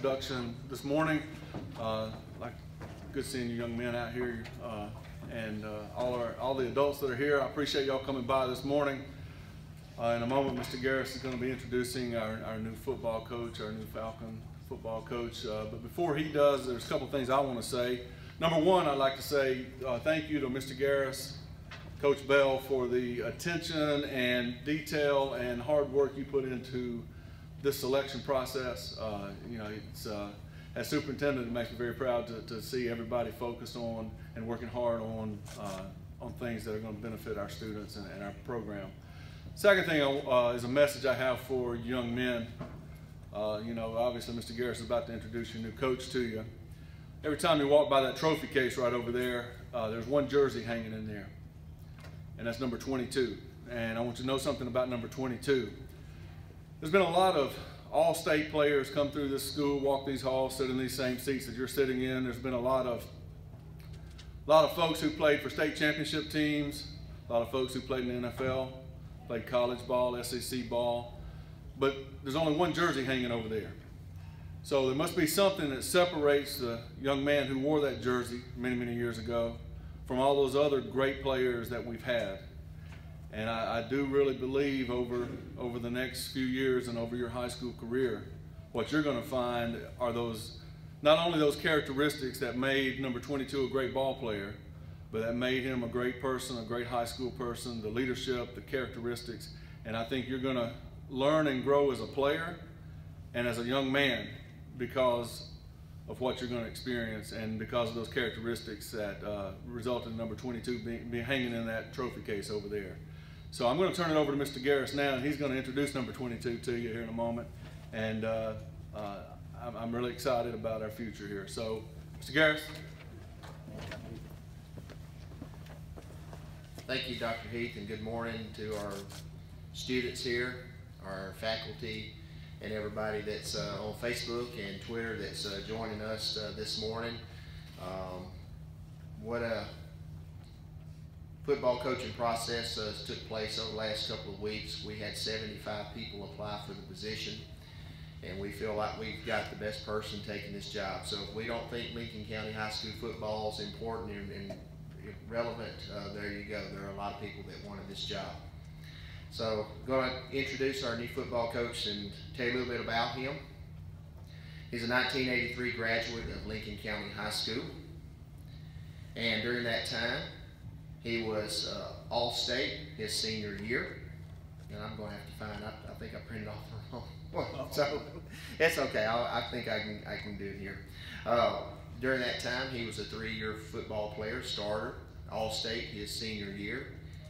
introduction this morning. Like, good seeing you young men out here, and all the adults that are here. I appreciate y'all coming by this morning. In a moment, Mr. Garris is going to be introducing our new football coach, our new Falcon football coach. But before he does, there's a couple things I want to say. Number one, I'd like to say thank you to Mr. Garris, Coach Bell, for the attention and detail and hard work you put into this selection process. You know, it's, as superintendent, it makes me very proud to see everybody focused on and working hard on things that are going to benefit our students and our program. Second thing is a message I have for young men. You know, obviously Mr. Garris is about to introduce your new coach to you. Every time you walk by that trophy case right over there, there's one jersey hanging in there, and that's number 22. And I want you to know something about number 22. There's been a lot of all-state players come through this school, walk these halls, sit in these same seats that you're sitting in. There's been a lot of folks who played for state championship teams, a lot of folks who played in the NFL, played college ball, SEC ball, but there's only one jersey hanging over there. So there must be something that separates the young man who wore that jersey many, many years ago from all those other great players that we've had. And I do really believe over the next few years and over your high school career, what you're going to find are those, not only those characteristics that made number 22 a great ball player, but that made him a great person, a great high school person, the leadership, the characteristics. And I think you're going to learn and grow as a player and as a young man because of what you're going to experience and because of those characteristics that resulted in number 22 being hanging in that trophy case over there. So I'm going to turn it over to Mr. Garris now, and he's going to introduce number 22 to you here in a moment. And I'm really excited about our future here. So, Mr. Garris. Thank you, Dr. Heath, and good morning to our students here, our faculty, and everybody that's on Facebook and Twitter that's joining us this morning. What a football coaching process took place over the last couple of weeks. We had 75 people apply for the position, and we feel like we've got the best person taking this job. So if we don't think Lincoln County High School football is important and relevant, there you go. There are a lot of people that wanted this job. So I'm going to introduce our new football coach and tell you a little bit about him. He's a 1983 graduate of Lincoln County High School, and during that time he was All-State his senior year. And I'm going to have to find, I think I printed off the wrong one. So it's okay, I think I can do it here. During that time, he was a 3-year football player, starter, All-State his senior year.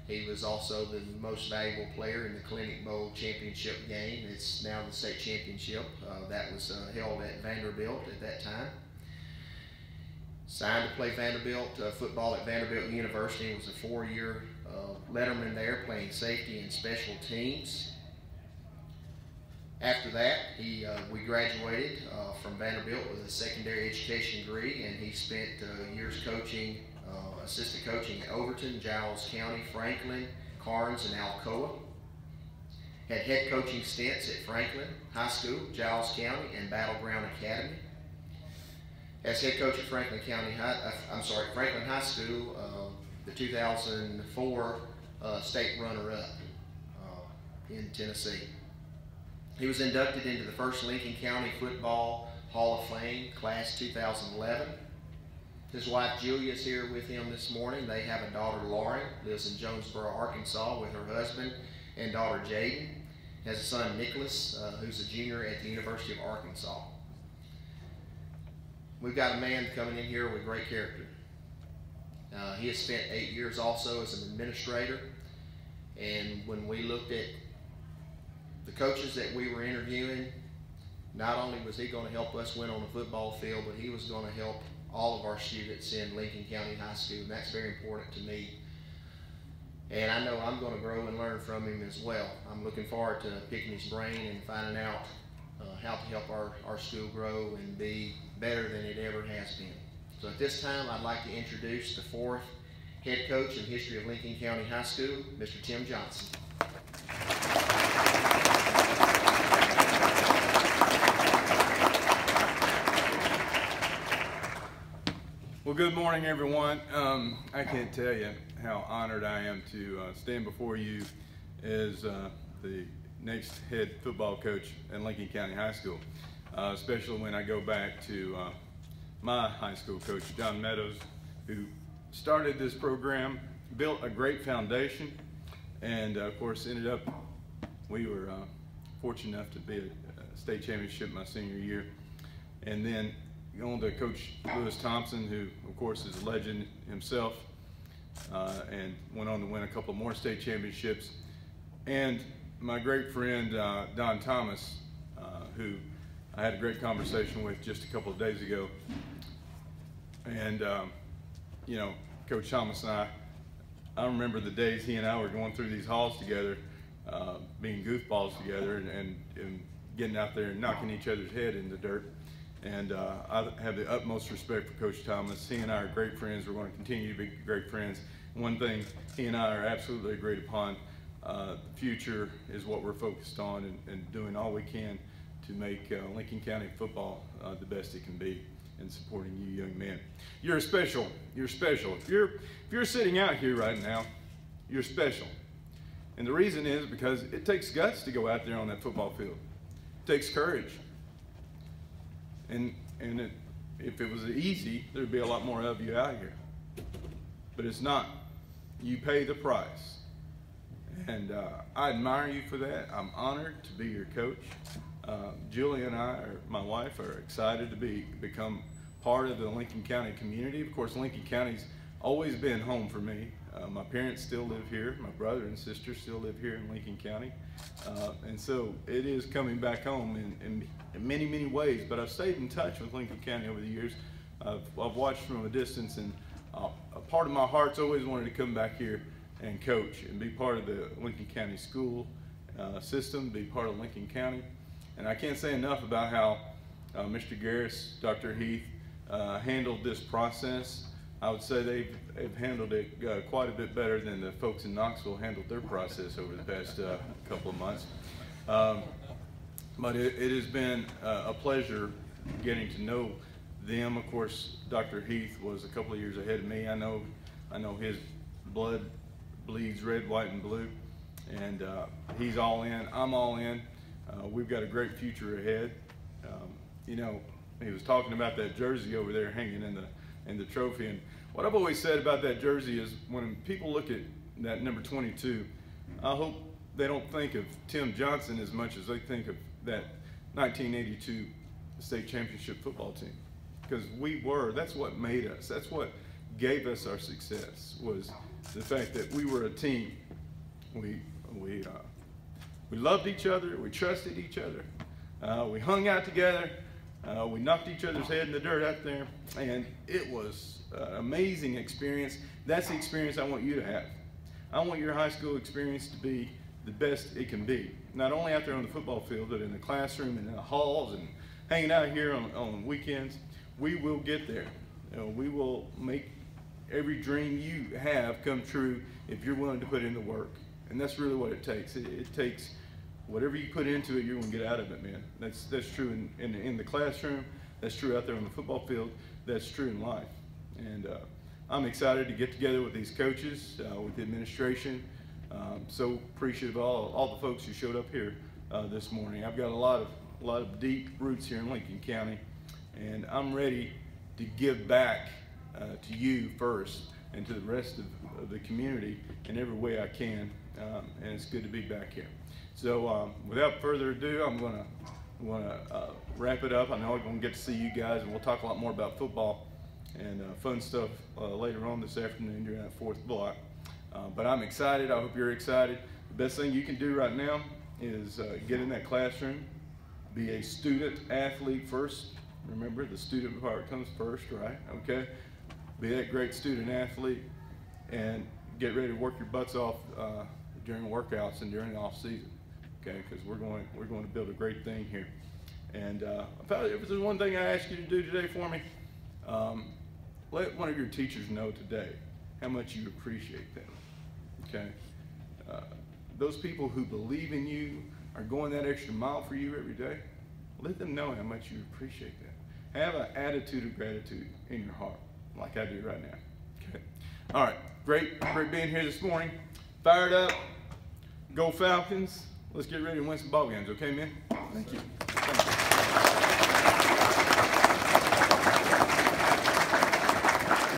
He was also the most valuable player in the Clinic Bowl championship game. It's now the state championship. That was held at Vanderbilt at that time. Signed to play Vanderbilt football at Vanderbilt University. He was a 4-year letterman there, playing safety and special teams. After that, we graduated from Vanderbilt with a secondary education degree, and he spent years coaching, assistant coaching at Overton, Giles County, Franklin, Carnes, and Alcoa. Had head coaching stints at Franklin High School, Giles County, and Battleground Academy. As head coach at Franklin High School, the 2004 state runner-up in Tennessee. He was inducted into the first Lincoln County Football Hall of Fame, class 2011. His wife Julia is here with him this morning. They have a daughter, Lauren, lives in Jonesboro, Arkansas with her husband and daughter, Jaden. Has a son, Nicholas, who's a junior at the University of Arkansas. We've got a man coming in here with great character. He has spent 8 years also as an administrator, and when we looked at the coaches that we were interviewing, not only was he going to help us win on the football field, but he was going to help all of our students in Lincoln County High School, and that's very important to me. And I know I'm going to grow and learn from him as well. I'm looking forward to picking his brain and finding out how to help our school grow and be better than it ever has been. So at this time, I'd like to introduce the 4th head coach in the history of Lincoln County High School, Mr. Tim Johnson. Well, good morning, everyone. I can't tell you how honored I am to stand before you as the next head football coach at Lincoln County High School, especially when I go back to my high school coach, John Meadows, who started this program, built a great foundation, and of course ended up, we were fortunate enough to be at a state championship my senior year. And then on to Coach Lewis Thompson, who of course is a legend himself, and went on to win a couple more state championships. And my great friend Don Thomas, who I had a great conversation with just a couple of days ago. And you know, Coach Thomas and I remember the days he and I were going through these halls together, being goofballs together, and getting out there and knocking each other's head in the dirt. And I have the utmost respect for Coach Thomas. He and I are great friends. We're going to continue to be great friends. One thing he and I are absolutely agreed upon, the future is what we're focused on, and doing all we can to make Lincoln County football the best it can be, and supporting you young men. You're special. You're special. If you're sitting out here right now, you're special. And the reason is because it takes guts to go out there on that football field. It takes courage. And if it was easy, there'd be a lot more of you out here. But it's not. You pay the price. And I admire you for that. I'm honored to be your coach. Julie and I, my wife, are excited to become part of the Lincoln County community. Of course, Lincoln County's always been home for me. My parents still live here. My brother and sister still live here in Lincoln County. And so it is coming back home in many, many ways. But I've stayed in touch with Lincoln County over the years. I've watched from a distance, and a part of my heart's always wanted to come back here and coach and be part of the Lincoln County school system, be part of Lincoln County. And I can't say enough about how Mr. Garris, Dr. Heath handled this process. I would say they've handled it quite a bit better than the folks in Knoxville handled their process over the past couple of months. But it has been a pleasure getting to know them. Of course, Dr. Heath was a couple of years ahead of me. I know his blood bleeds red, white, and blue, and he's all in. I'm all in. We've got a great future ahead. You know, he was talking about that jersey over there hanging in the trophy, and what I've always said about that jersey is when people look at that number 22, I hope they don't think of Tim Johnson as much as they think of that 1982 state championship football team, because that's what made us. That's what gave us our success, was the fact that we were a team. We loved each other. We trusted each other. We hung out together. We knocked each other's head in the dirt out there, and it was an amazing experience. That's the experience I want you to have. I want your high school experience to be the best it can be. Not only out there on the football field, but in the classroom and in the halls and hanging out here on weekends. We will get there. You know, we will make every dream you have come true if you're willing to put in the work. And that's really what it takes. It takes whatever you put into it, you're going to get out of it, man. That's true in the classroom. That's true out there on the football field. That's true in life. And I'm excited to get together with these coaches, with the administration. So appreciative of all the folks who showed up here this morning. I've got a lot of deep roots here in Lincoln County, and I'm ready to give back to you first and to the rest of the community in every way I can. And it's good to be back here. So without further ado, I'm going to wrap it up. I know I'm going to get to see you guys, and we'll talk a lot more about football and fun stuff later on this afternoon during that fourth block. But I'm excited. I hope you're excited. The best thing you can do right now is get in that classroom, be a student athlete first. Remember, the student part comes first, right? Okay? Be that great student athlete and get ready to work your butts off during workouts and during the off season. Okay, because we're going to build a great thing here. And if there's one thing I ask you to do today for me, let one of your teachers know today how much you appreciate them. Okay, those people who believe in you, are going that extra mile for you every day. Let them know how much you appreciate that. Have an attitude of gratitude in your heart. like I do right now. Okay. All right, great being here this morning. Fired up. Go Falcons. Let's get ready to win some ball games, okay, man? Thank you. Thank you.